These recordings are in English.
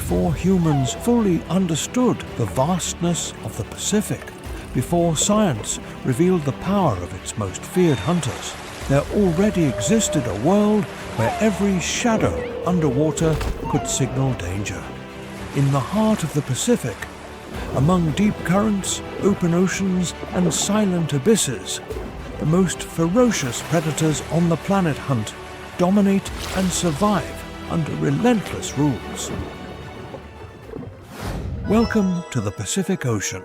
before humans fully understood the vastness of the Pacific, before science revealed the power of its most feared hunters, there already existed a world where every shadow underwater could signal danger. In the heart of the Pacific, among deep currents, open oceans, and silent abysses, the most ferocious predators on the planet hunt, dominate, and survive under relentless rules. Welcome to the Pacific Ocean,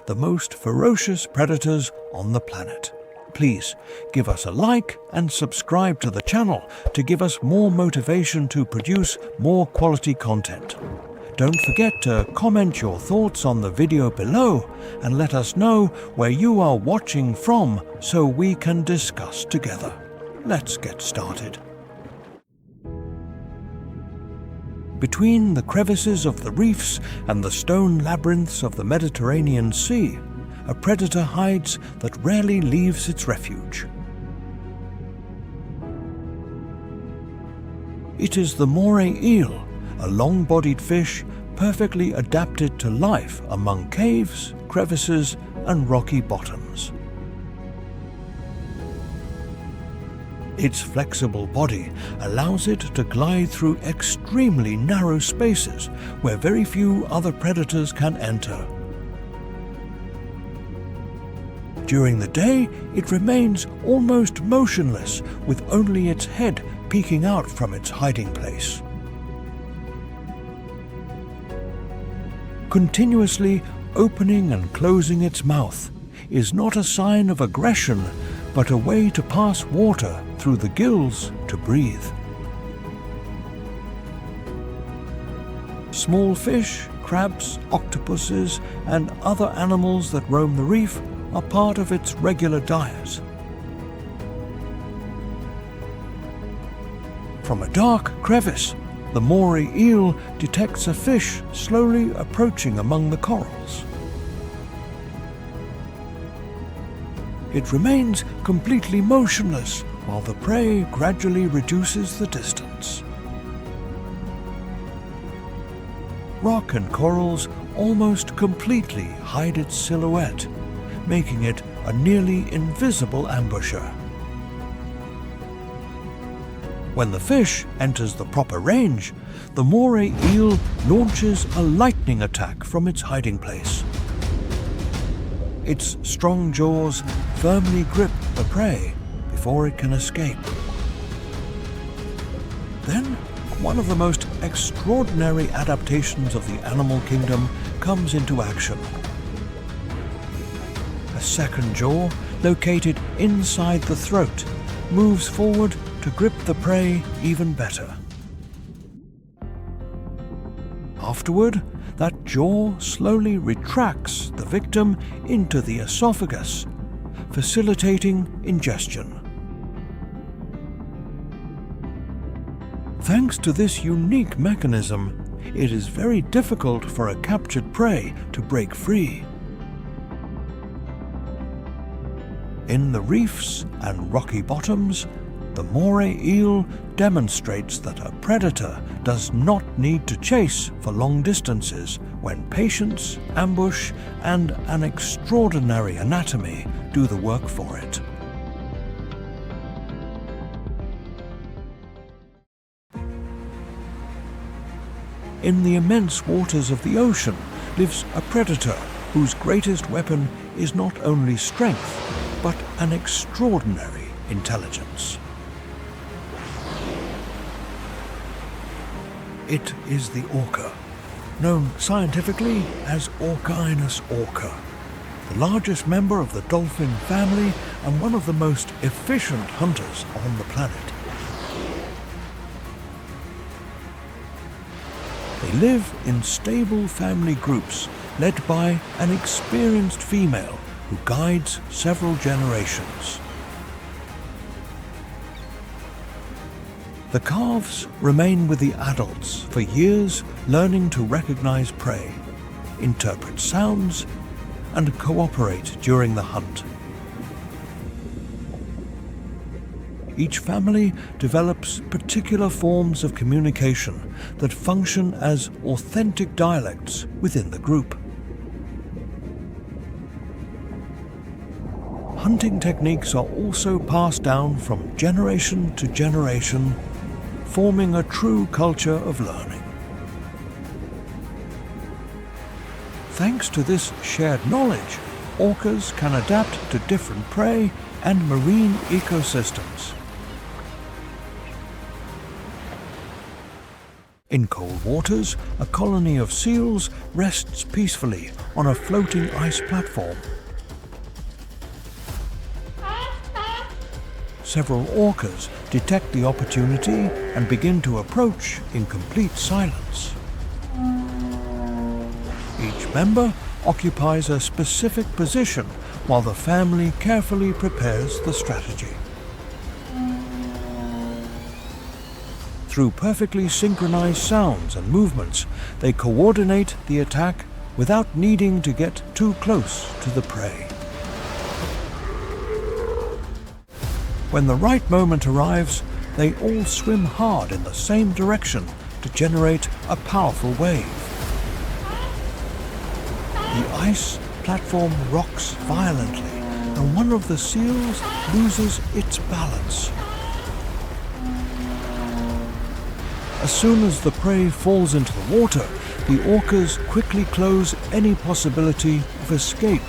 the most ferocious predators on the planet. Please give us a like and subscribe to the channel to give us more motivation to produce more quality content. Don't forget to comment your thoughts on the video below and let us know where you are watching from so we can discuss together. Let's get started. Between the crevices of the reefs and the stone labyrinths of the Mediterranean Sea, a predator hides that rarely leaves its refuge. It is the moray eel, a long-bodied fish perfectly adapted to life among caves, crevices, and rocky bottoms. Its flexible body allows it to glide through extremely narrow spaces where very few other predators can enter. During the day, it remains almost motionless, with only its head peeking out from its hiding place. Continuously opening and closing its mouth is not a sign of aggression, but a way to pass water through the gills to breathe. Small fish, crabs, octopuses, and other animals that roam the reef are part of its regular diet. From a dark crevice, the moray eel detects a fish slowly approaching among the corals. It remains completely motionless while the prey gradually reduces the distance. Rock and corals almost completely hide its silhouette, making it a nearly invisible ambusher. When the fish enters the proper range, the moray eel launches a lightning attack from its hiding place. Its strong jaws firmly grip the prey before it can escape. Then, one of the most extraordinary adaptations of the animal kingdom comes into action. A second jaw, located inside the throat, moves forward to grip the prey even better. Afterward, that jaw slowly retracts the victim into the esophagus, facilitating ingestion. Thanks to this unique mechanism, it is very difficult for a captured prey to break free. In the reefs and rocky bottoms, the moray eel demonstrates that a predator does not need to chase for long distances when patience, ambush, and an extraordinary anatomy do the work for it. In the immense waters of the ocean lives a predator whose greatest weapon is not only strength, but an extraordinary intelligence. It is the orca, known scientifically as Orcas orca, the largest member of the dolphin family and one of the most efficient hunters on the planet. They live in stable family groups led by an experienced female who guides several generations. The calves remain with the adults for years, learning to recognize prey, interpret sounds, and cooperate during the hunt. Each family develops particular forms of communication that function as authentic dialects within the group. Hunting techniques are also passed down from generation to generation, forming a true culture of learning. Thanks to this shared knowledge, orcas can adapt to different prey and marine ecosystems. In cold waters, a colony of seals rests peacefully on a floating ice platform. Several orcas detect the opportunity and begin to approach in complete silence. Each member occupies a specific position while the family carefully prepares the strategy. Through perfectly synchronized sounds and movements, they coordinate the attack without needing to get too close to the prey. When the right moment arrives, they all swim hard in the same direction to generate a powerful wave. The ice platform rocks violently, and one of the seals loses its balance. As soon as the prey falls into the water, the orcas quickly close any possibility of escape.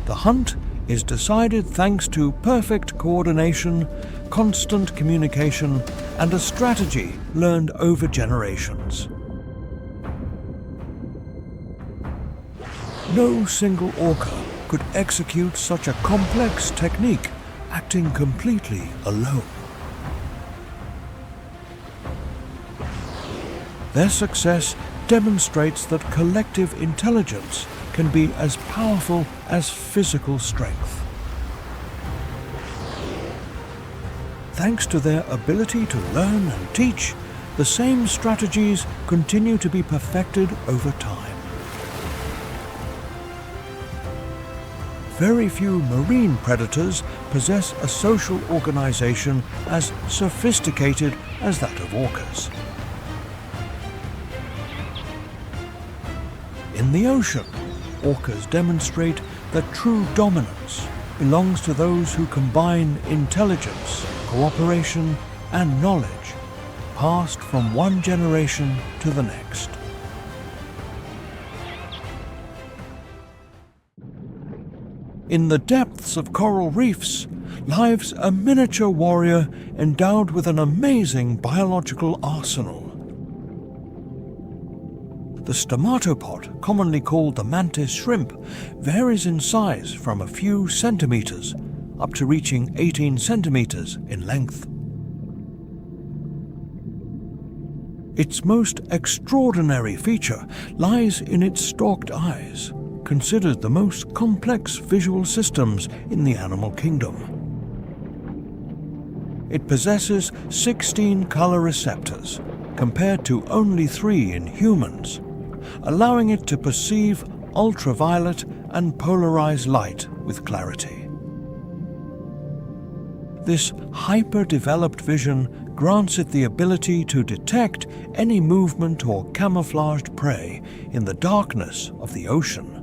The hunt is decided thanks to perfect coordination, constant communication, and a strategy learned over generations. No single orca could execute such a complex technique, acting completely alone. Their success demonstrates that collective intelligence can be as powerful as physical strength. Thanks to their ability to learn and teach, the same strategies continue to be perfected over time. Very few marine predators possess a social organization as sophisticated as that of orcas. In the ocean, orcas demonstrate that true dominance belongs to those who combine intelligence, cooperation, and knowledge, passed from one generation to the next. In the depths of coral reefs lives a miniature warrior endowed with an amazing biological arsenal. The stomatopod, commonly called the mantis shrimp, varies in size from a few centimeters up to reaching 18 centimeters in length. Its most extraordinary feature lies in its stalked eyes, considered the most complex visual systems in the animal kingdom. It possesses 16 color receptors, compared to only 3 in humans, allowing it to perceive ultraviolet and polarized light with clarity. This hyper-developed vision grants it the ability to detect any movement or camouflaged prey in the darkness of the ocean.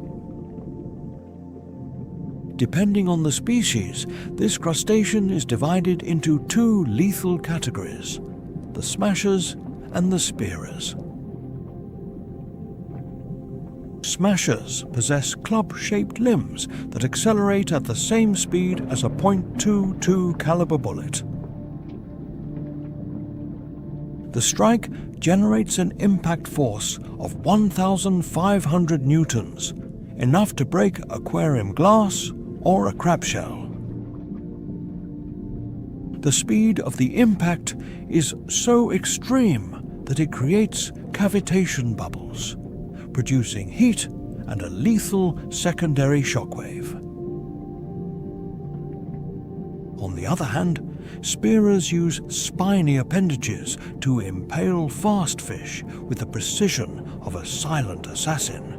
Depending on the species, this crustacean is divided into 2 lethal categories: the smashers and the spearers. Smashers possess club-shaped limbs that accelerate at the same speed as a .22 caliber bullet. The strike generates an impact force of 1,500 newtons, enough to break aquarium glass or a crab shell. The speed of the impact is so extreme that it creates cavitation bubbles, producing heat and a lethal secondary shockwave. On the other hand, spearers use spiny appendages to impale fast fish with the precision of a silent assassin.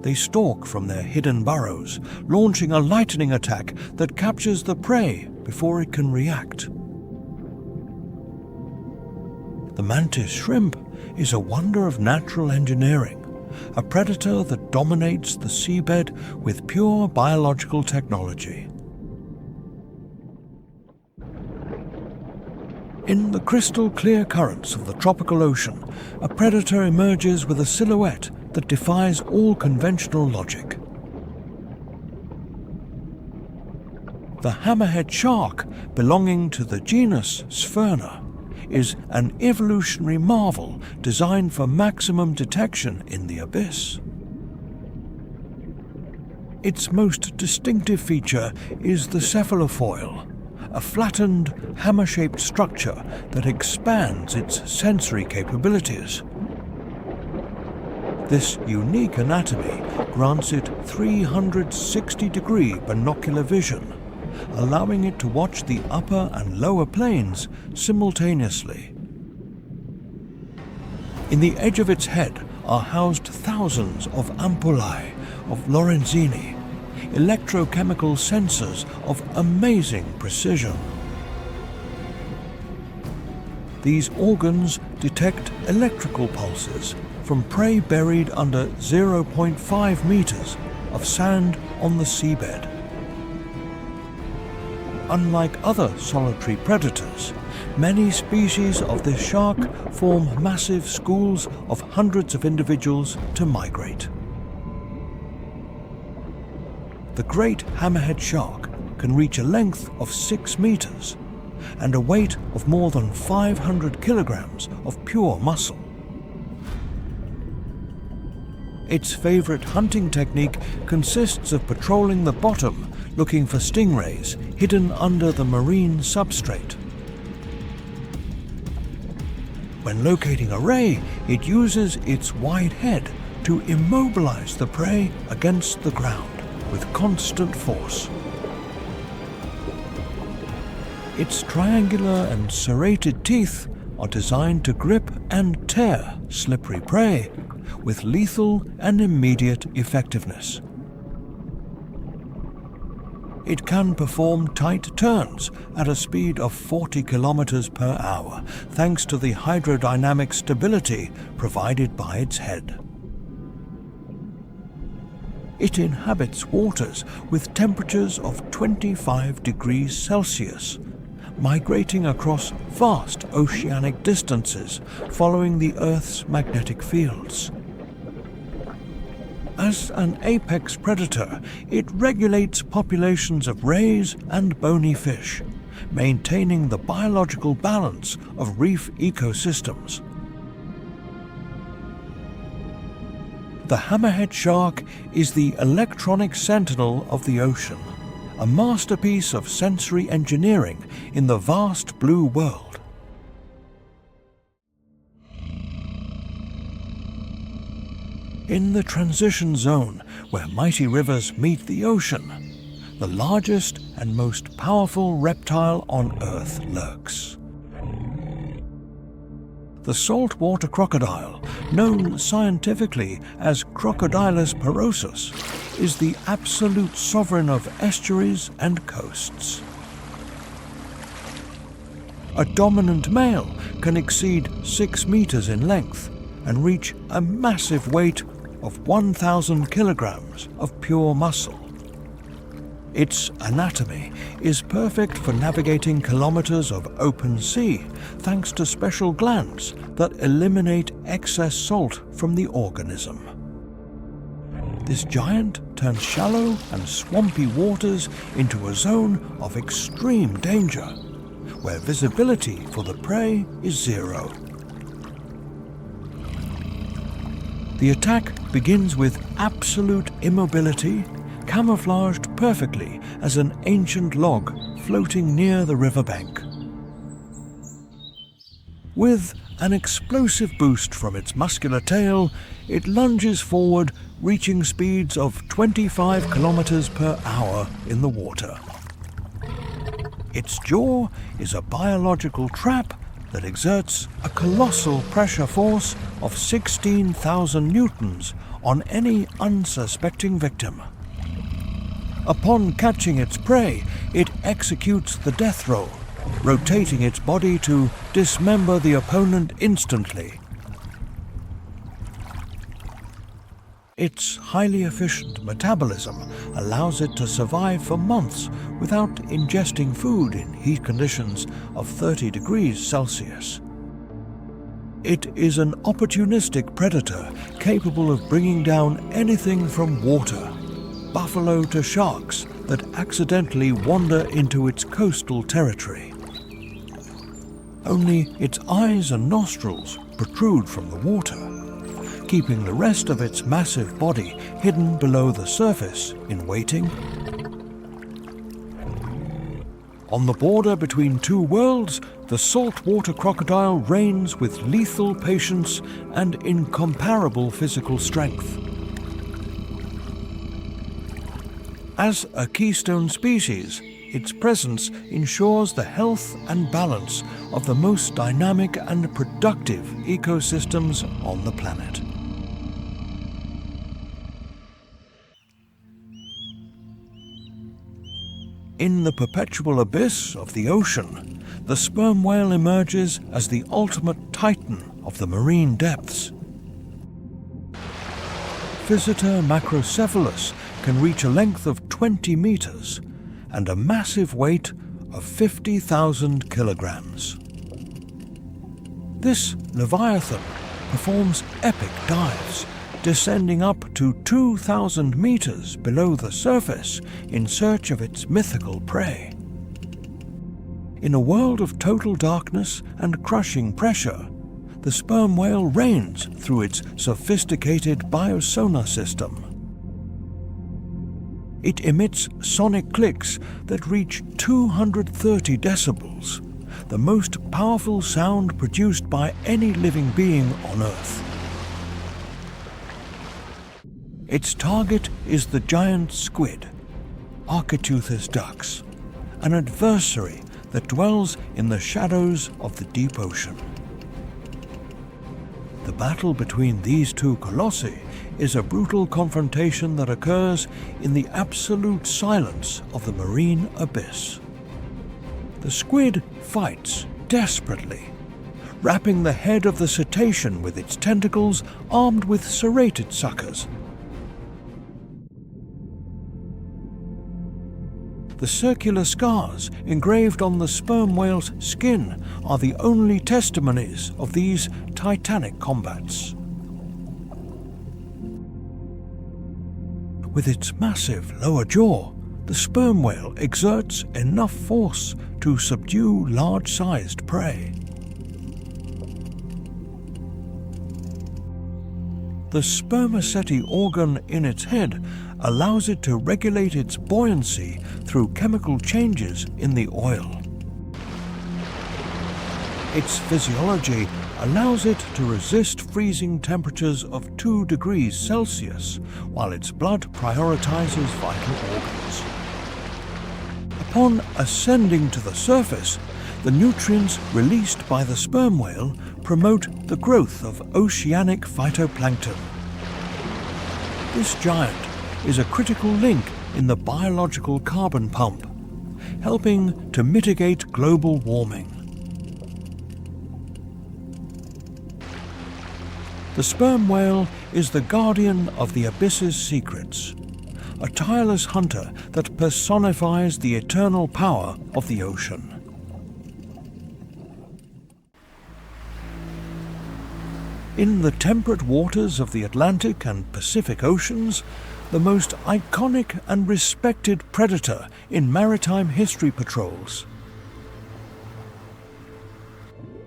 They stalk from their hidden burrows, launching a lightning attack that captures the prey before it can react. The mantis shrimp is a wonder of natural engineering, a predator that dominates the seabed with pure biological technology. In the crystal clear currents of the tropical ocean, a predator emerges with a silhouette that defies all conventional logic. The hammerhead shark, belonging to the genus Sphyrna, is an evolutionary marvel designed for maximum detection in the abyss. Its most distinctive feature is the cephalofoil, a flattened, hammer-shaped structure that expands its sensory capabilities. This unique anatomy grants it 360-degree binocular vision, allowing it to watch the upper and lower planes simultaneously. In the edge of its head are housed thousands of ampullae of Lorenzini, electrochemical sensors of amazing precision. These organs detect electrical pulses from prey buried under 0.5 meters of sand on the seabed. Unlike other solitary predators, many species of this shark form massive schools of hundreds of individuals to migrate. The great hammerhead shark can reach a length of 6 meters and a weight of more than 500 kilograms of pure muscle. Its favorite hunting technique consists of patrolling the bottom, looking for stingrays hidden under the marine substrate. When locating a ray, it uses its wide head to immobilize the prey against the ground with constant force. Its triangular and serrated teeth are designed to grip and tear slippery prey with lethal and immediate effectiveness. It can perform tight turns at a speed of 40 kilometers per hour, thanks to the hydrodynamic stability provided by its head. It inhabits waters with temperatures of 25 degrees Celsius, migrating across vast oceanic distances following the Earth's magnetic fields. As an apex predator, it regulates populations of rays and bony fish, maintaining the biological balance of reef ecosystems. The hammerhead shark is the electronic sentinel of the ocean, a masterpiece of sensory engineering in the vast blue world. In the transition zone, where mighty rivers meet the ocean, the largest and most powerful reptile on Earth lurks. The saltwater crocodile, known scientifically as Crocodylus porosus, is the absolute sovereign of estuaries and coasts. A dominant male can exceed 6 meters in length and reach a massive weight of 1,000 kilograms of pure muscle. Its anatomy is perfect for navigating kilometers of open sea, thanks to special glands that eliminate excess salt from the organism. This giant turns shallow and swampy waters into a zone of extreme danger, where visibility for the prey is zero. The attack begins with absolute immobility, camouflaged perfectly as an ancient log floating near the riverbank. With an explosive boost from its muscular tail, it lunges forward, reaching speeds of 25 kilometers per hour in the water. Its jaw is a biological trap that exerts a colossal pressure force of 16,000 newtons on any unsuspecting victim. Upon catching its prey, it executes the death roll, rotating its body to dismember the opponent instantly. Its highly efficient metabolism allows it to survive for months without ingesting food in heat conditions of 30 degrees Celsius. It is an opportunistic predator capable of bringing down anything from water, buffalo to sharks, that accidentally wander into its coastal territory. Only its eyes and nostrils protrude from the water, keeping the rest of its massive body hidden below the surface in waiting. On the border between two worlds, the saltwater crocodile reigns with lethal patience and incomparable physical strength. As a keystone species, its presence ensures the health and balance of the most dynamic and productive ecosystems on the planet. In the perpetual abyss of the ocean, the sperm whale emerges as the ultimate titan of the marine depths. Visitor macrocephalus can reach a length of 20 meters and a massive weight of 50,000 kilograms. This leviathan performs epic dives, descending up to 2,000 meters below the surface in search of its mythical prey. In a world of total darkness and crushing pressure, the sperm whale reigns through its sophisticated biosonar system. It emits sonic clicks that reach 230 decibels, the most powerful sound produced by any living being on Earth. Its target is the giant squid, Architeuthis dux, an adversary that dwells in the shadows of the deep ocean. The battle between these two colossi is a brutal confrontation that occurs in the absolute silence of the marine abyss. The squid fights desperately, wrapping the head of the cetacean with its tentacles armed with serrated suckers. The circular scars engraved on the sperm whale's skin are the only testimonies of these titanic combats. With its massive lower jaw, the sperm whale exerts enough force to subdue large-sized prey. The spermaceti organ in its head allows it to regulate its buoyancy through chemical changes in the oil. Its physiology allows it to resist freezing temperatures of 2 degrees Celsius, while its blood prioritizes vital organs. Upon ascending to the surface, the nutrients released by the sperm whale promote the growth of oceanic phytoplankton. This giant is a critical link in the biological carbon pump, helping to mitigate global warming. The sperm whale is the guardian of the abyss's secrets, a tireless hunter that personifies the eternal power of the ocean. In the temperate waters of the Atlantic and Pacific Oceans, the most iconic and respected predator in maritime history patrols.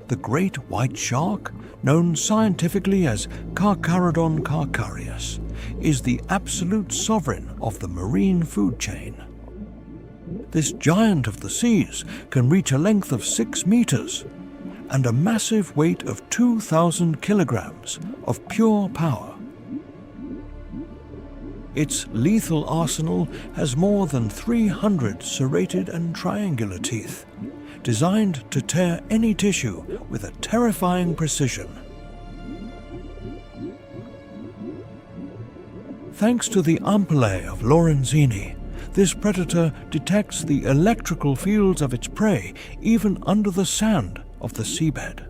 The great white shark, known scientifically as Carcharodon carcharias, is the absolute sovereign of the marine food chain. This giant of the seas can reach a length of 6 meters and a massive weight of 2,000 kilograms of pure power. Its lethal arsenal has more than 300 serrated and triangular teeth, designed to tear any tissue with a terrifying precision. Thanks to the ampullae of Lorenzini, this predator detects the electrical fields of its prey even under the sand of the seabed.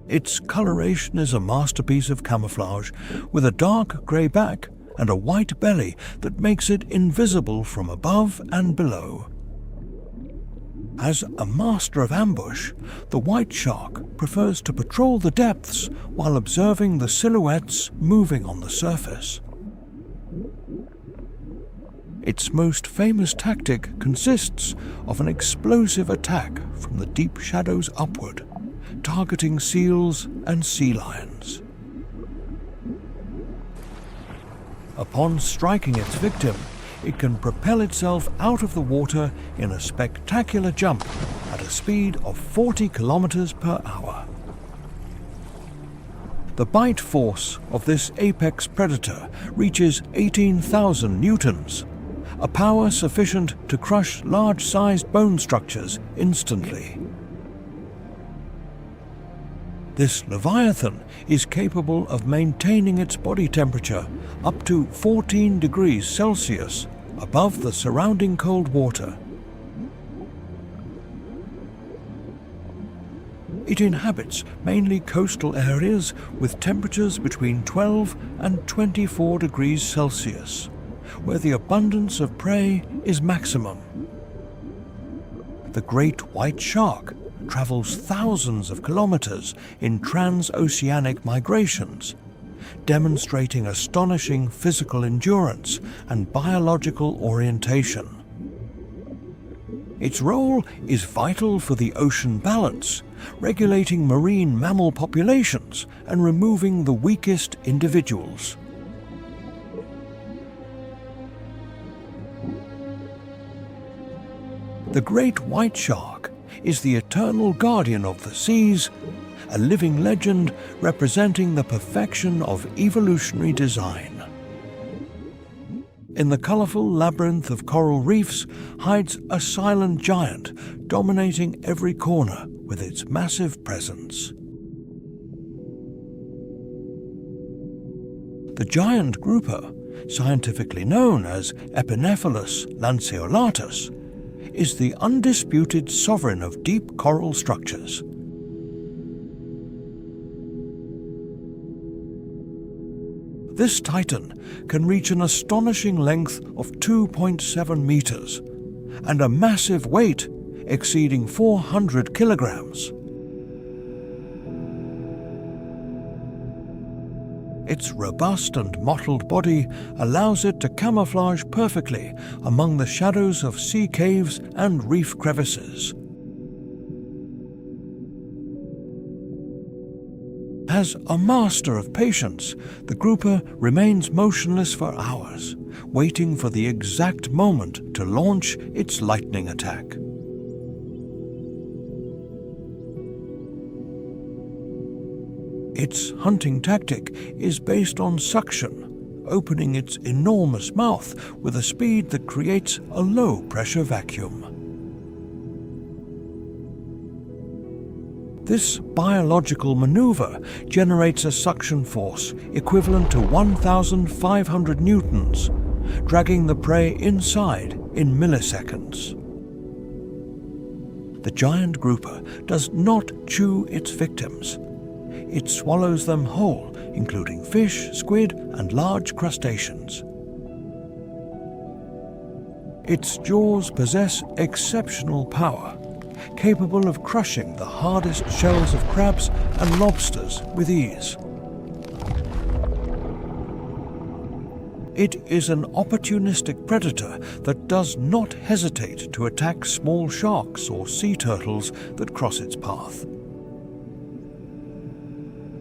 Its coloration is a masterpiece of camouflage, with a dark grey back and a white belly that makes it invisible from above and below. As a master of ambush, the white shark prefers to patrol the depths while observing the silhouettes moving on the surface. Its most famous tactic consists of an explosive attack from the deep shadows upward, targeting seals and sea lions. Upon striking its victim, it can propel itself out of the water in a spectacular jump at a speed of 40 kilometers per hour. The bite force of this apex predator reaches 18,000 newtons, a power sufficient to crush large-sized bone structures instantly. This leviathan is capable of maintaining its body temperature up to 14 degrees Celsius above the surrounding cold water. It inhabits mainly coastal areas with temperatures between 12 and 24 degrees Celsius, where the abundance of prey is maximum. The great white shark travels thousands of kilometers in transoceanic migrations, demonstrating astonishing physical endurance and biological orientation. Its role is vital for the ocean balance, regulating marine mammal populations and removing the weakest individuals. The great white shark is the eternal guardian of the seas, a living legend representing the perfection of evolutionary design. In the colorful labyrinth of coral reefs hides a silent giant dominating every corner with its massive presence. The giant grouper, scientifically known as Epinephalus lanceolatus, is the undisputed sovereign of deep coral structures. This titan can reach an astonishing length of 2.7 meters and a massive weight exceeding 400 kilograms. Its robust and mottled body allows it to camouflage perfectly among the shadows of sea caves and reef crevices. As a master of patience, the grouper remains motionless for hours, waiting for the exact moment to launch its lightning attack. Its hunting tactic is based on suction, opening its enormous mouth with a speed that creates a low-pressure vacuum. This biological maneuver generates a suction force equivalent to 1,500 newtons, dragging the prey inside in milliseconds. The giant grouper does not chew its victims. It swallows them whole, including fish, squid, and large crustaceans. Its jaws possess exceptional power, capable of crushing the hardest shells of crabs and lobsters with ease. It is an opportunistic predator that does not hesitate to attack small sharks or sea turtles that cross its path.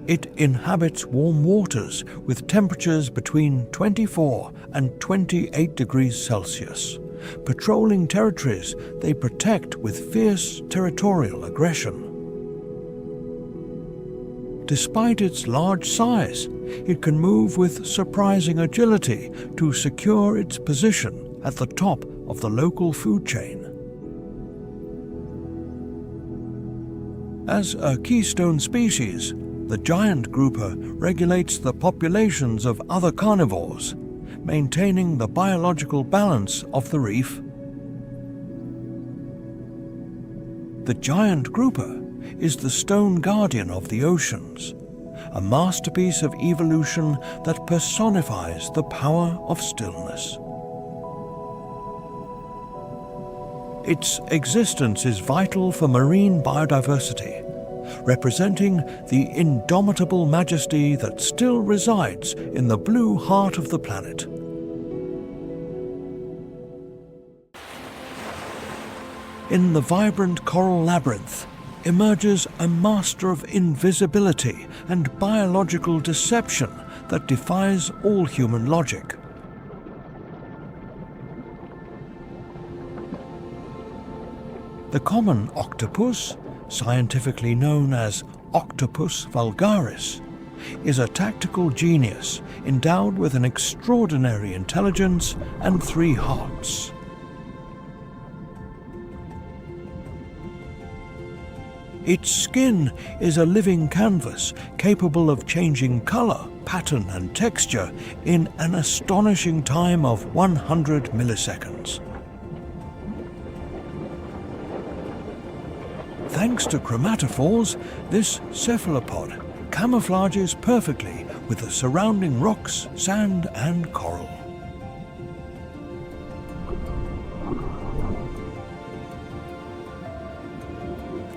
It inhabits warm waters with temperatures between 24 and 28 degrees Celsius, patrolling territories they protect with fierce territorial aggression. Despite its large size, it can move with surprising agility to secure its position at the top of the local food chain. As a keystone species, The giant grouper regulates the populations of other carnivores, maintaining the biological balance of the reef. The giant grouper is the stone guardian of the oceans, a masterpiece of evolution that personifies the power of stillness. Its existence is vital for marine biodiversity, representing the indomitable majesty that still resides in the blue heart of the planet. In the vibrant coral labyrinth emerges a master of invisibility and biological deception that defies all human logic. The common octopus, scientifically known as Octopus vulgaris, is a tactical genius endowed with an extraordinary intelligence and 3 hearts. Its skin is a living canvas capable of changing color, pattern and texture in an astonishing time of 100 milliseconds. Thanks to chromatophores, this cephalopod camouflages perfectly with the surrounding rocks, sand and coral.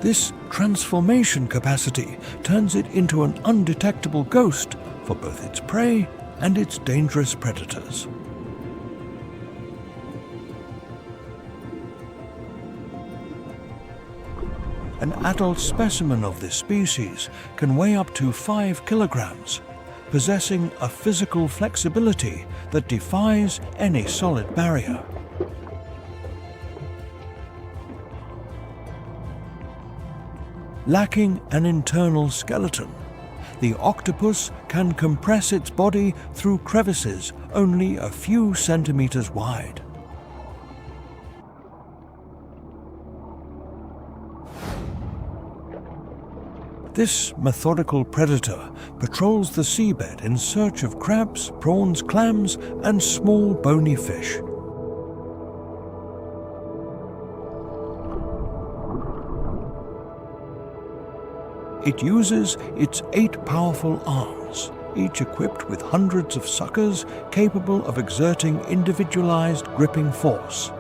This transformation capacity turns it into an undetectable ghost for both its prey and its dangerous predators. An adult specimen of this species can weigh up to 5 kilograms, possessing a physical flexibility that defies any solid barrier. Lacking an internal skeleton, the octopus can compress its body through crevices only a few centimeters wide. This methodical predator patrols the seabed in search of crabs, prawns, clams, and small bony fish. It uses its 8 powerful arms, each equipped with hundreds of suckers capable of exerting individualized gripping force.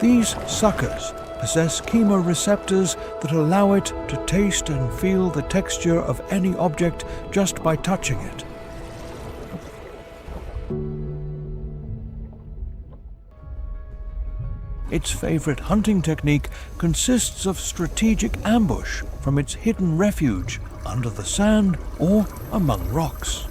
These suckers possess chemoreceptors that allow it to taste and feel the texture of any object just by touching it. Its favorite hunting technique consists of strategic ambush from its hidden refuge under the sand or among rocks.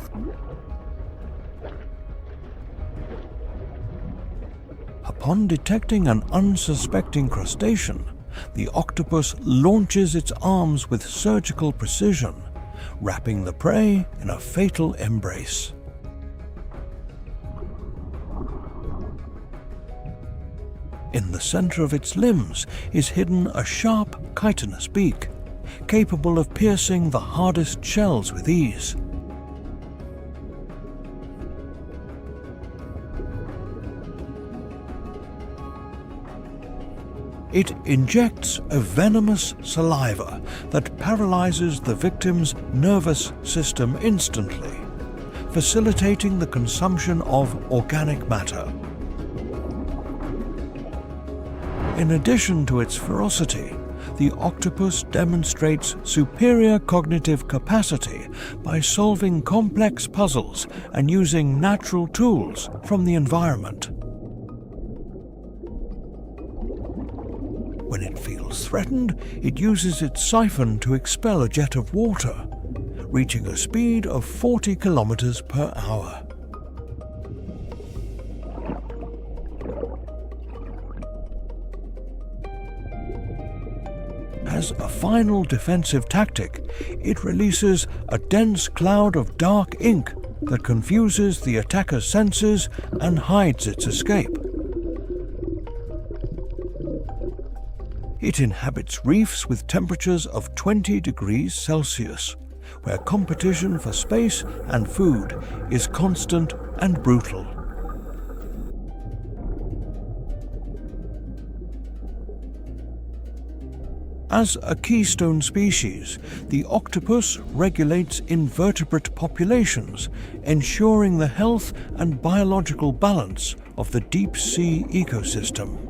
Upon detecting an unsuspecting crustacean, the octopus launches its arms with surgical precision, wrapping the prey in a fatal embrace. In the center of its limbs is hidden a sharp, chitinous beak, capable of piercing the hardest shells with ease. It injects a venomous saliva that paralyzes the victim's nervous system instantly, facilitating the consumption of organic matter. In addition to its ferocity, the octopus demonstrates superior cognitive capacity by solving complex puzzles and using natural tools from the environment. When it feels threatened, it uses its siphon to expel a jet of water, reaching a speed of 40 kilometers per hour. As a final defensive tactic, it releases a dense cloud of dark ink that confuses the attacker's senses and hides its escape. It inhabits reefs with temperatures of 20 degrees Celsius, where competition for space and food is constant and brutal. As a keystone species, the octopus regulates invertebrate populations, ensuring the health and biological balance of the deep-sea ecosystem.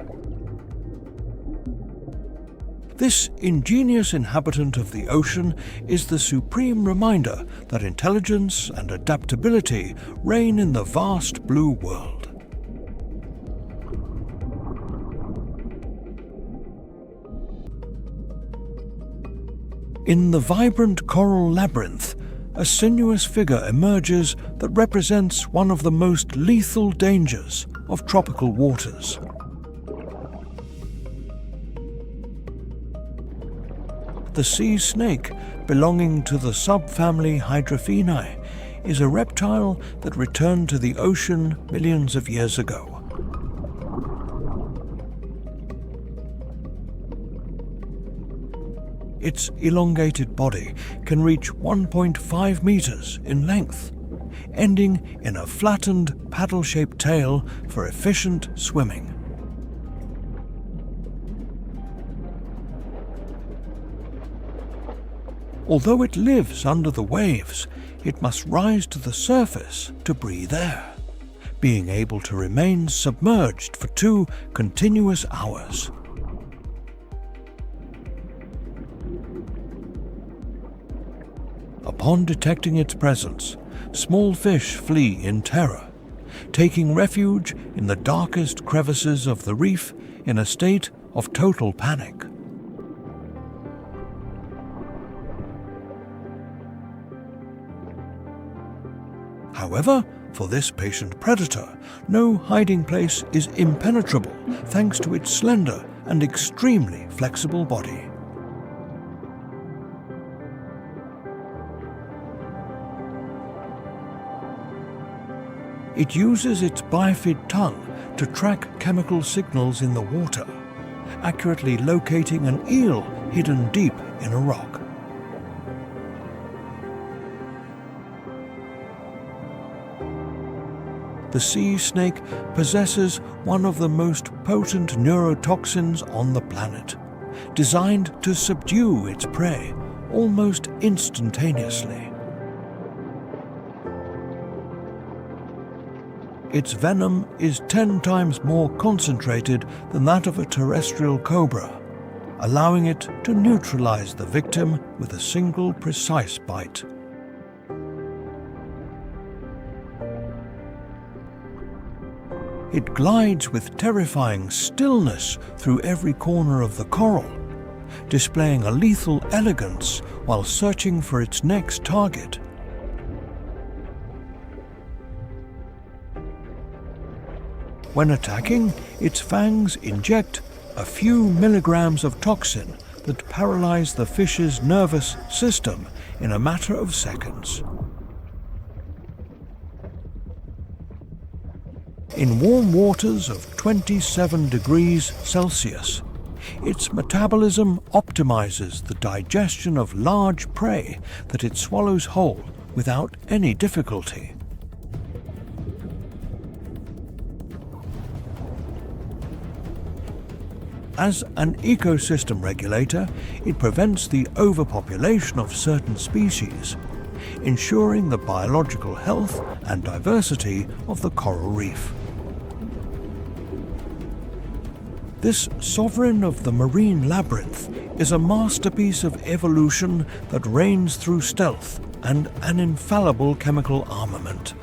This ingenious inhabitant of the ocean is the supreme reminder that intelligence and adaptability reign in the vast blue world. In the vibrant coral labyrinth, a sinuous figure emerges that represents one of the most lethal dangers of tropical waters. The sea snake, belonging to the subfamily Hydrophinae, is a reptile that returned to the ocean millions of years ago. Its elongated body can reach 1.5 meters in length, ending in a flattened paddle-shaped tail for efficient swimming. Although it lives under the waves, it must rise to the surface to breathe air, being able to remain submerged for 2 continuous hours. Upon detecting its presence, small fish flee in terror, taking refuge in the darkest crevices of the reef in a state of total panic. However, for this patient predator, no hiding place is impenetrable thanks to its slender and extremely flexible body. It uses its bifid tongue to track chemical signals in the water, accurately locating an eel hidden deep in a rock. The sea snake possesses one of the most potent neurotoxins on the planet, designed to subdue its prey almost instantaneously. Its venom is 10 times more concentrated than that of a terrestrial cobra, allowing it to neutralize the victim with a single precise bite. It glides with terrifying stillness through every corner of the coral, displaying a lethal elegance while searching for its next target. When attacking, its fangs inject a few milligrams of toxin that paralyze the fish's nervous system in a matter of seconds. In warm waters of 27 degrees Celsius, its metabolism optimizes the digestion of large prey that it swallows whole without any difficulty. As an ecosystem regulator, it prevents the overpopulation of certain species, ensuring the biological health and diversity of the coral reef. This sovereign of the marine labyrinth is a masterpiece of evolution that reigns through stealth and an infallible chemical armament.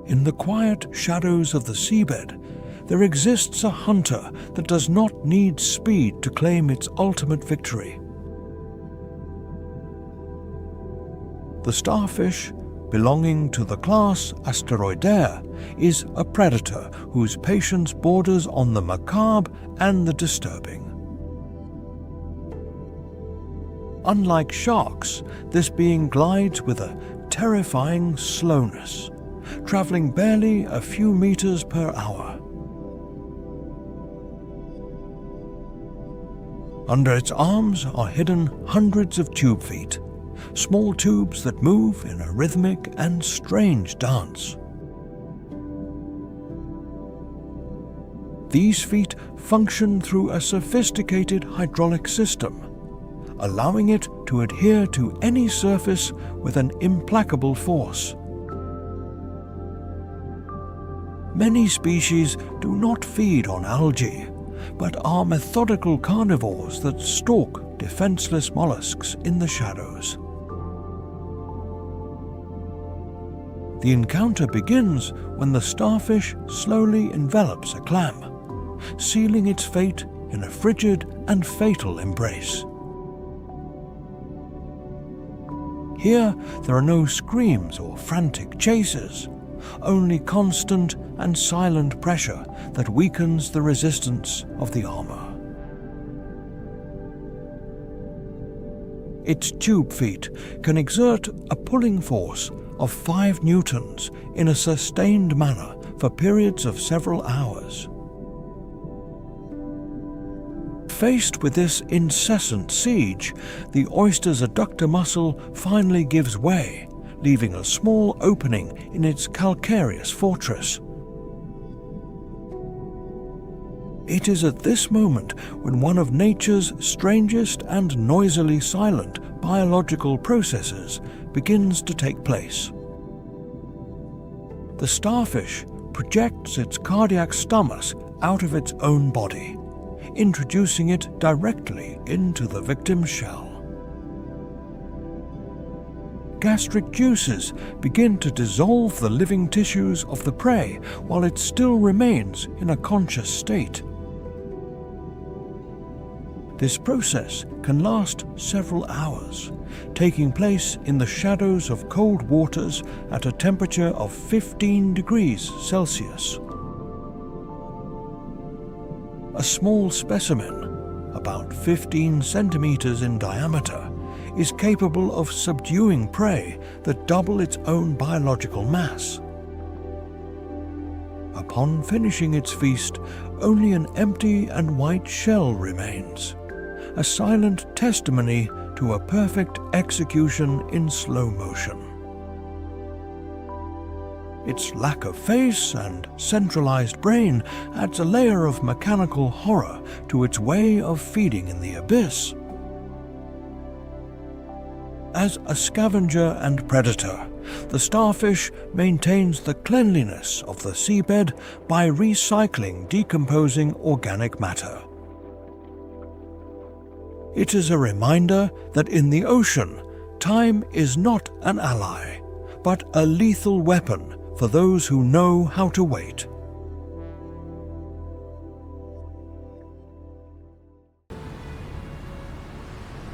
In the quiet shadows of the seabed, there exists a hunter that does not need speed to claim its ultimate victory. The starfish, belonging to the class Asteroidea, is a predator whose patience borders on the macabre and the disturbing. Unlike sharks, this being glides with a terrifying slowness, traveling barely a few meters per hour. Under its arms are hidden hundreds of tube feet, small tubes that move in a rhythmic and strange dance. These feet function through a sophisticated hydraulic system, allowing it to adhere to any surface with an implacable force. Many species do not feed on algae, but are methodical carnivores that stalk defenseless mollusks in the shadows. The encounter begins when the starfish slowly envelops a clam, sealing its fate in a frigid and fatal embrace. Here, there are no screams or frantic chases, only constant and silent pressure that weakens the resistance of the armor. Its tube feet can exert a pulling force of 5 newtons in a sustained manner for periods of several hours. Faced with this incessant siege, the oyster's adductor muscle finally gives way, leaving a small opening in its calcareous fortress. It is at this moment when one of nature's strangest and noisily silent biological processes begins to take place. The starfish projects its cardiac stomach out of its own body, introducing it directly into the victim's shell. Gastric juices begin to dissolve the living tissues of the prey while it still remains in a conscious state. This process can last several hours, taking place in the shadows of cold waters at a temperature of 15 degrees Celsius. A small specimen, about 15 centimeters in diameter, is capable of subduing prey that double its own biological mass. Upon finishing its feast, only an empty and white shell remains, a silent testimony to a perfect execution in slow motion. Its lack of face and centralized brain adds a layer of mechanical horror to its way of feeding in the abyss. As a scavenger and predator, the starfish maintains the cleanliness of the seabed by recycling decomposing organic matter. It is a reminder that in the ocean, time is not an ally, but a lethal weapon for those who know how to wait.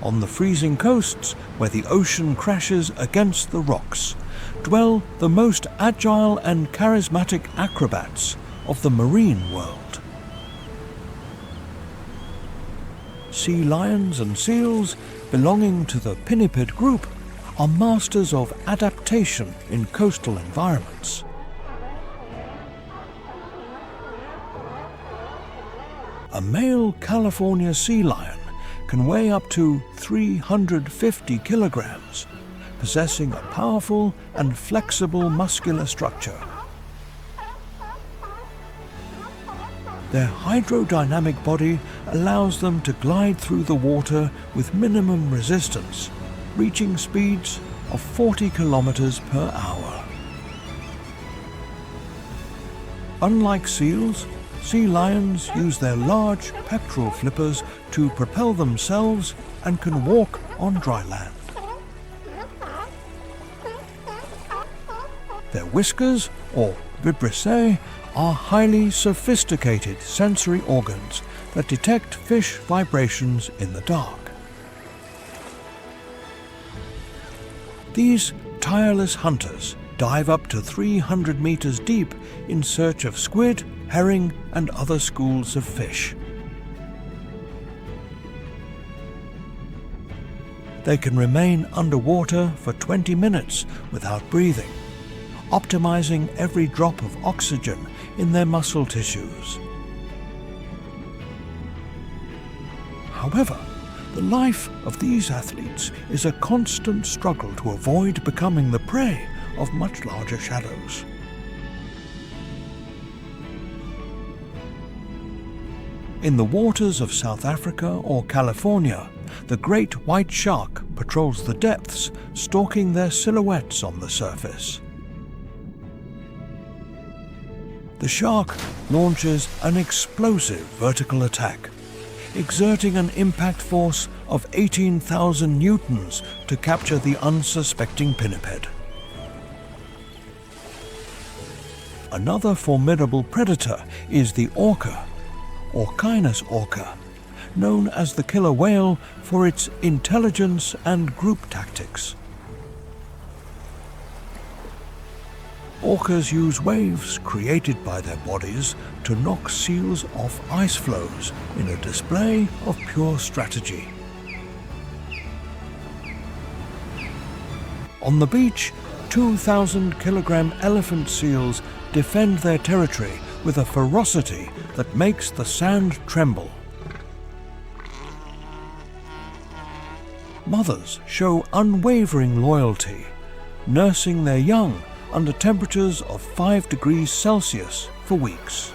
On the freezing coasts, where the ocean crashes against the rocks, dwell the most agile and charismatic acrobats of the marine world. Sea lions and seals, belonging to the pinniped group, are masters of adaptation in coastal environments. A male California sea lion can weigh up to 350 kilograms, possessing a powerful and flexible muscular structure. Their hydrodynamic body allows them to glide through the water with minimum resistance, reaching speeds of 40 kilometers per hour. Unlike seals, sea lions use their large pectoral flippers to propel themselves and can walk on dry land. Their whiskers, or vibrissae, are highly sophisticated sensory organs that detect fish vibrations in the dark. These tireless hunters dive up to 300 meters deep in search of squid, herring, and other schools of fish. They can remain underwater for 20 minutes without breathing, optimizing every drop of oxygen in their muscle tissues. However, the life of these athletes is a constant struggle to avoid becoming the prey of much larger shadows. In the waters of South Africa or California, the great white shark patrols the depths, stalking their silhouettes on the surface. The shark launches an explosive vertical attack, exerting an impact force of 18,000 newtons to capture the unsuspecting pinniped. Another formidable predator is the orca, Orcas orca, known as the killer whale for its intelligence and group tactics. Orcas use waves created by their bodies to knock seals off ice floes in a display of pure strategy. On the beach, 2,000-kilogram elephant seals defend their territory with a ferocity that makes the sand tremble. Mothers show unwavering loyalty, nursing their young under temperatures of 5 degrees Celsius for weeks.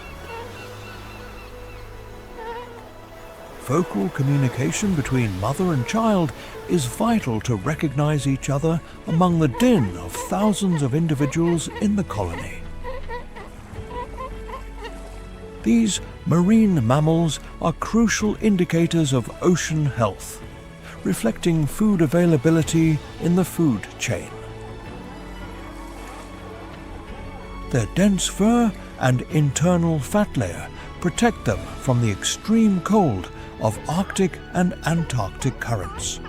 Vocal communication between mother and child is vital to recognize each other among the din of thousands of individuals in the colony. These marine mammals are crucial indicators of ocean health, reflecting food availability in the food chain. Their dense fur and internal fat layer protect them from the extreme cold of Arctic and Antarctic currents.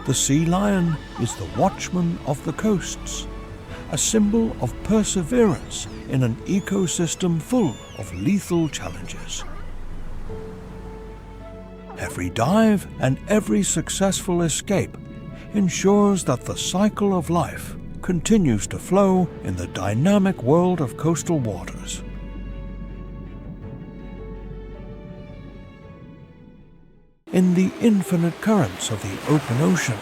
The sea lion is the watchman of the coasts, a symbol of perseverance in an ecosystem full of lethal challenges. Every dive and every successful escape ensures that the cycle of life continues to flow in the dynamic world of coastal waters. In the infinite currents of the open ocean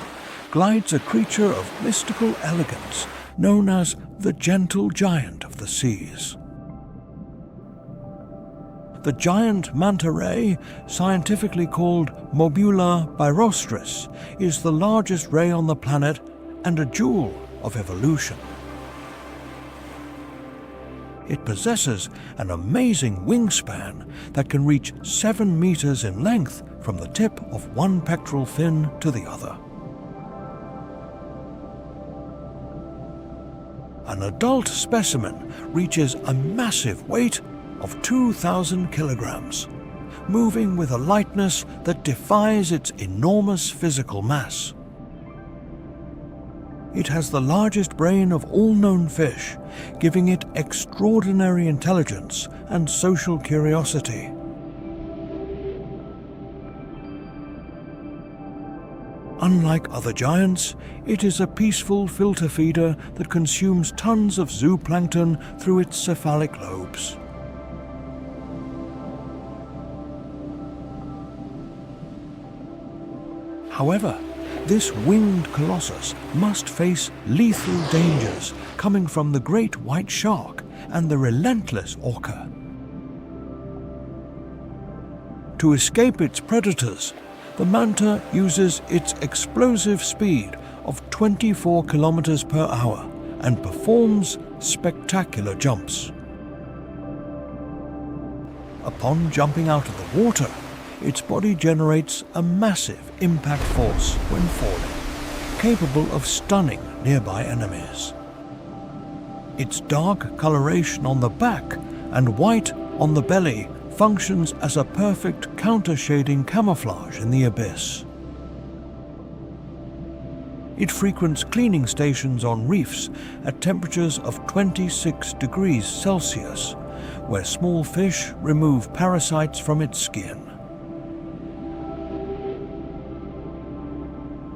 glides a creature of mystical elegance known as the gentle giant of the seas. The giant manta ray, scientifically called Mobula birostris, is the largest ray on the planet and a jewel of evolution. It possesses an amazing wingspan that can reach 7 meters in length from the tip of one pectoral fin to the other. An adult specimen reaches a massive weight of 2,000 kilograms, moving with a lightness that defies its enormous physical mass. It has the largest brain of all known fish, giving it extraordinary intelligence and social curiosity. Unlike other giants, it is a peaceful filter feeder that consumes tons of zooplankton through its cephalic lobes. However, this winged colossus must face lethal dangers coming from the great white shark and the relentless orca. To escape its predators, the manta uses its explosive speed of 24 kilometers per hour and performs spectacular jumps. Upon jumping out of the water, its body generates a massive impact force when falling, capable of stunning nearby enemies. Its dark coloration on the back and white on the belly functions as a perfect counter-shading camouflage in the abyss. It frequents cleaning stations on reefs at temperatures of 26 degrees Celsius, where small fish remove parasites from its skin.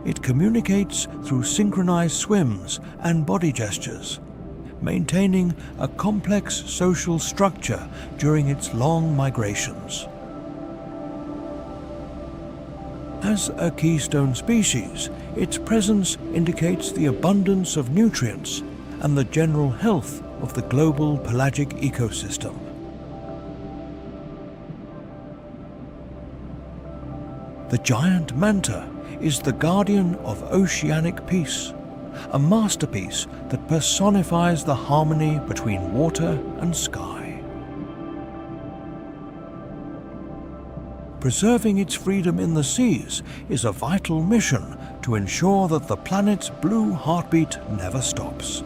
It communicates through synchronized swims and body gestures, maintaining a complex social structure during its long migrations. As a keystone species, its presence indicates the abundance of nutrients and the general health of the global pelagic ecosystem. The giant manta is the guardian of oceanic peace, a masterpiece that personifies the harmony between water and sky. Preserving its freedom in the seas is a vital mission to ensure that the planet's blue heartbeat never stops.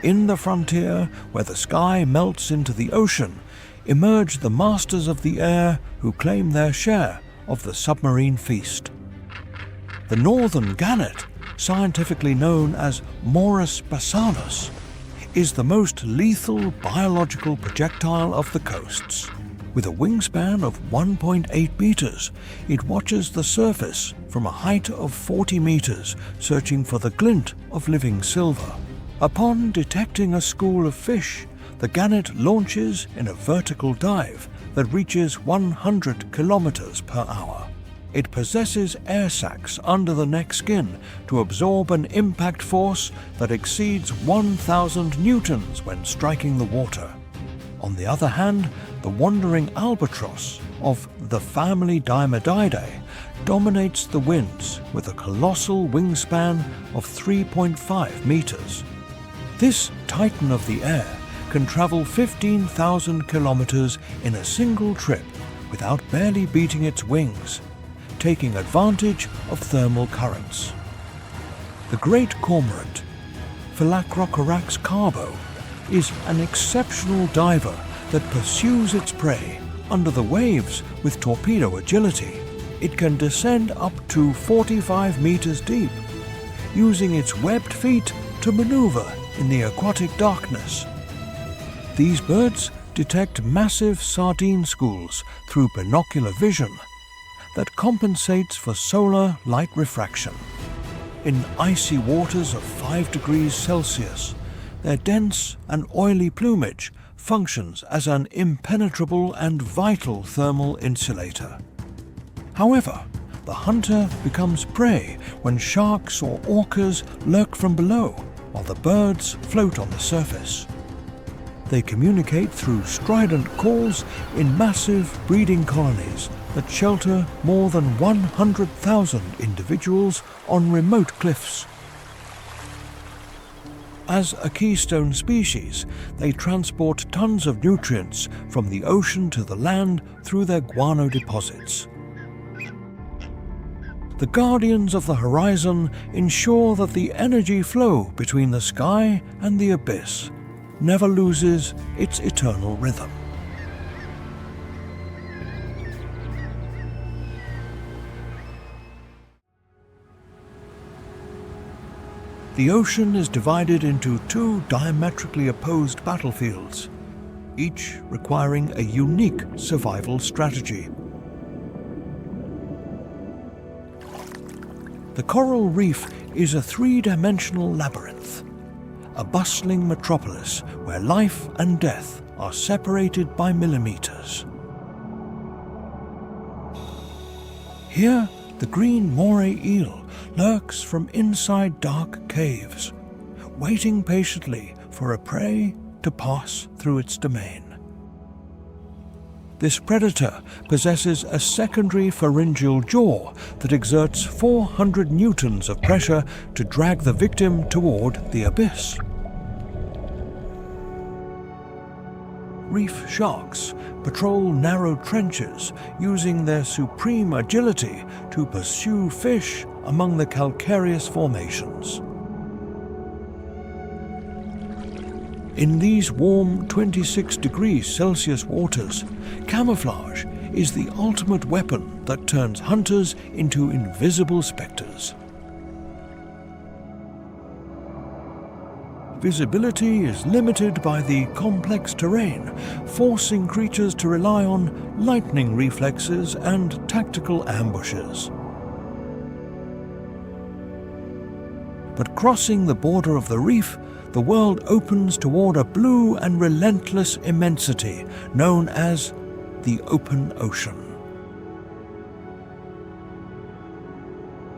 In the frontier, where the sky melts into the ocean, emerge the masters of the air who claim their share of the submarine feast. The northern gannet, scientifically known as Morus basanus, is the most lethal biological projectile of the coasts. With a wingspan of 1.8 meters, it watches the surface from a height of 40 meters, searching for the glint of living silver. Upon detecting a school of fish, the gannet launches in a vertical dive that reaches 100 kilometers per hour. It possesses air sacs under the neck skin to absorb an impact force that exceeds 1,000 newtons when striking the water. On the other hand, the wandering albatross of the family Diamodidae dominates the winds with a colossal wingspan of 3.5 meters. This titan of the air can travel 15,000 kilometers in a single trip without barely beating its wings, taking advantage of thermal currents. The great cormorant, Phyllacrocorax carbo, is an exceptional diver that pursues its prey under the waves with torpedo agility. It can descend up to 45 meters deep, using its webbed feet to maneuver in the aquatic darkness. These birds detect massive sardine schools through binocular vision that compensates for solar light refraction. In icy waters of 5 degrees Celsius, their dense and oily plumage functions as an impenetrable and vital thermal insulator. However, the hunter becomes prey when sharks or orcas lurk from below, while the birds float on the surface. They communicate through strident calls in massive breeding colonies that shelter more than 100,000 individuals on remote cliffs. As a keystone species, they transport tons of nutrients from the ocean to the land through their guano deposits. The guardians of the horizon ensure that the energy flow between the sky and the abyss never loses its eternal rhythm. The ocean is divided into 2 diametrically opposed battlefields, each requiring a unique survival strategy. The coral reef is a 3-dimensional labyrinth, a bustling metropolis where life and death are separated by millimeters. Here, the green moray eel lurks from inside dark caves, waiting patiently for a prey to pass through its domain. This predator possesses a secondary pharyngeal jaw that exerts 400 newtons of pressure to drag the victim toward the abyss. Reef sharks patrol narrow trenches, using their supreme agility to pursue fish among the calcareous formations. In these warm 26 degrees Celsius waters, camouflage is the ultimate weapon that turns hunters into invisible specters. visibility is limited by the complex terrain, forcing creatures to rely on lightning reflexes and tactical ambushes. But crossing the border of the reef, the world opens toward a blue and relentless immensity known as the open ocean.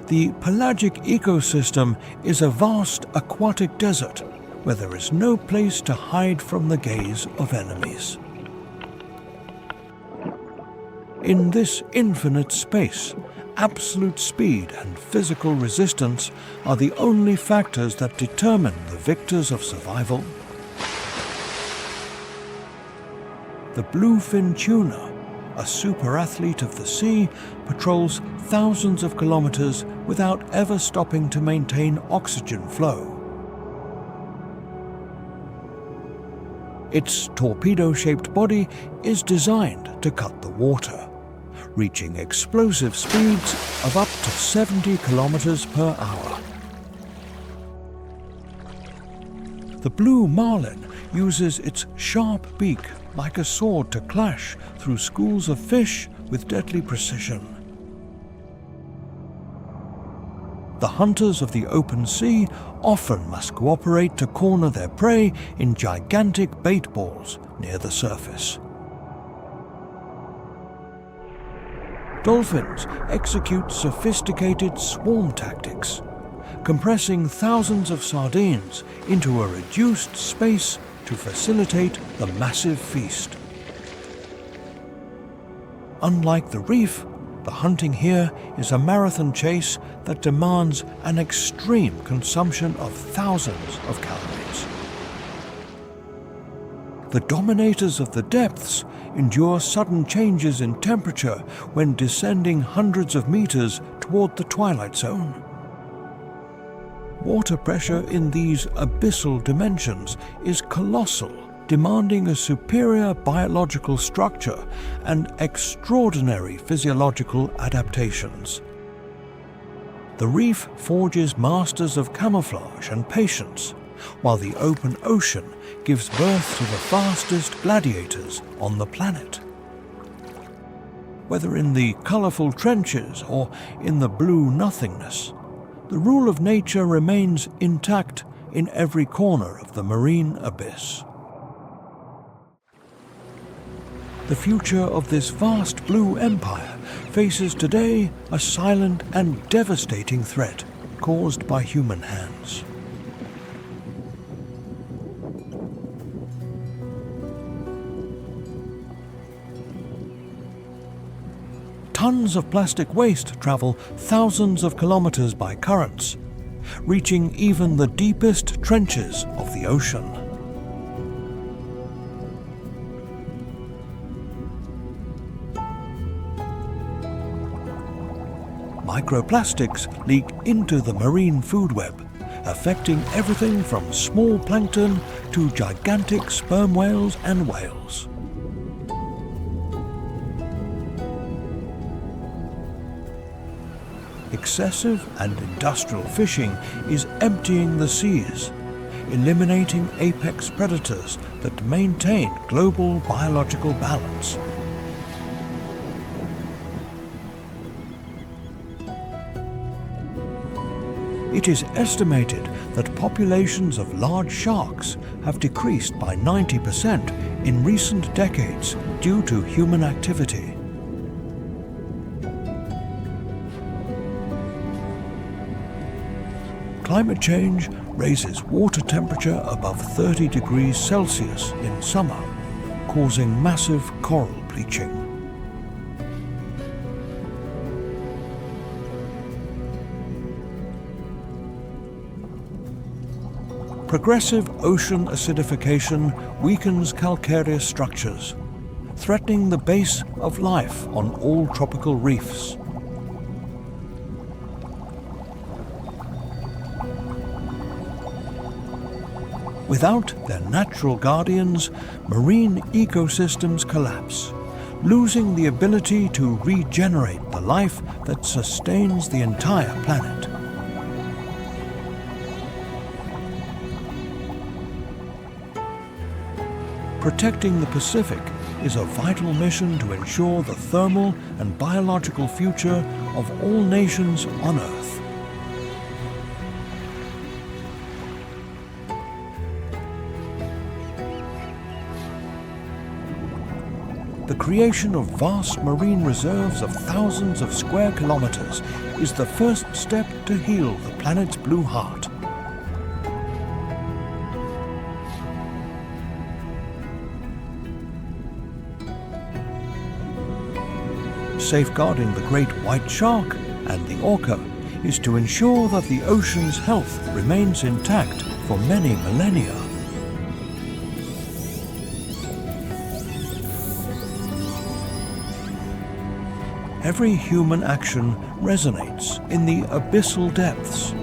The pelagic ecosystem is a vast aquatic desert where there is no place to hide from the gaze of enemies. In this infinite space, absolute speed and physical resistance are the only factors that determine the victors of survival. The bluefin tuna, a super athlete of the sea, patrols thousands of kilometers without ever stopping to maintain oxygen flow. Its torpedo-shaped body is designed to cut the water, reaching explosive speeds of up to 70 kilometers per hour. The blue marlin uses its sharp beak like a sword to clash through schools of fish with deadly precision. The hunters of the open sea often must cooperate to corner their prey in gigantic bait balls near the surface. Dolphins execute sophisticated swarm tactics, compressing thousands of sardines into a reduced space to facilitate the massive feast. Unlike the reef, the hunting here is a marathon chase that demands an extreme consumption of thousands of calories. The dominators of the depths endure sudden changes in temperature when descending hundreds of meters toward the twilight zone. Water pressure in these abyssal dimensions is colossal, demanding a superior biological structure and extraordinary physiological adaptations. The reef forges masters of camouflage and patience, while the open ocean gives birth to the fastest gladiators on the planet. Whether in the colorful trenches or in the blue nothingness, the rule of nature remains intact in every corner of the marine abyss. The future of this vast blue empire faces today a silent and devastating threat caused by human hands. Tons of plastic waste travel thousands of kilometers by currents, reaching even the deepest trenches of the ocean. Microplastics leak into the marine food web, affecting everything from small plankton to gigantic sperm whales and whales. Excessive and industrial fishing is emptying the seas, eliminating apex predators that maintain global biological balance. It is estimated that populations of large sharks have decreased by 90% in recent decades due to human activity. Climate change raises water temperature above 30 degrees Celsius in summer, causing massive coral bleaching. Progressive ocean acidification weakens calcareous structures, threatening the base of life on all tropical reefs. Without their natural guardians, marine ecosystems collapse, losing the ability to regenerate the life that sustains the entire planet. protecting the Pacific is a vital mission to ensure the thermal and biological future of all nations on Earth. The creation of vast marine reserves of thousands of square kilometers is the first step to heal the planet's blue heart. Safeguarding the great white shark and the orca is to ensure that the ocean's health remains intact for many millennia. Every human action resonates in the abyssal depths,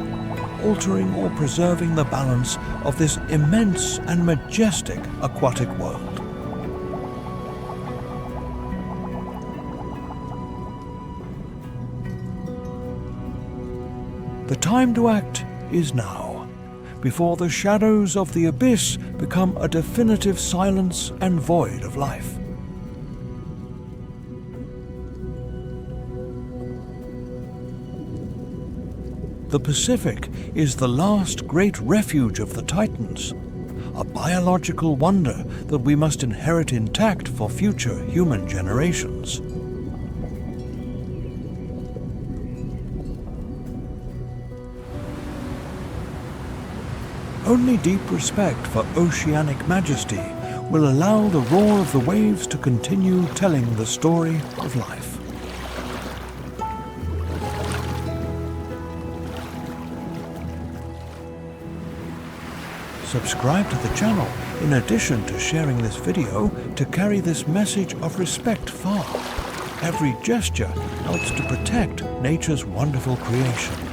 altering or preserving the balance of this immense and majestic aquatic world. The time to act is now, before the shadows of the abyss become a definitive silence and void of life. The Pacific is the last great refuge of the Titans, a biological wonder that we must inherit intact for future human generations. Only deep respect for oceanic majesty will allow the roar of the waves to continue telling the story of life. Subscribe to the channel in addition to sharing this video to carry this message of respect far. Every gesture helps to protect nature's wonderful creation.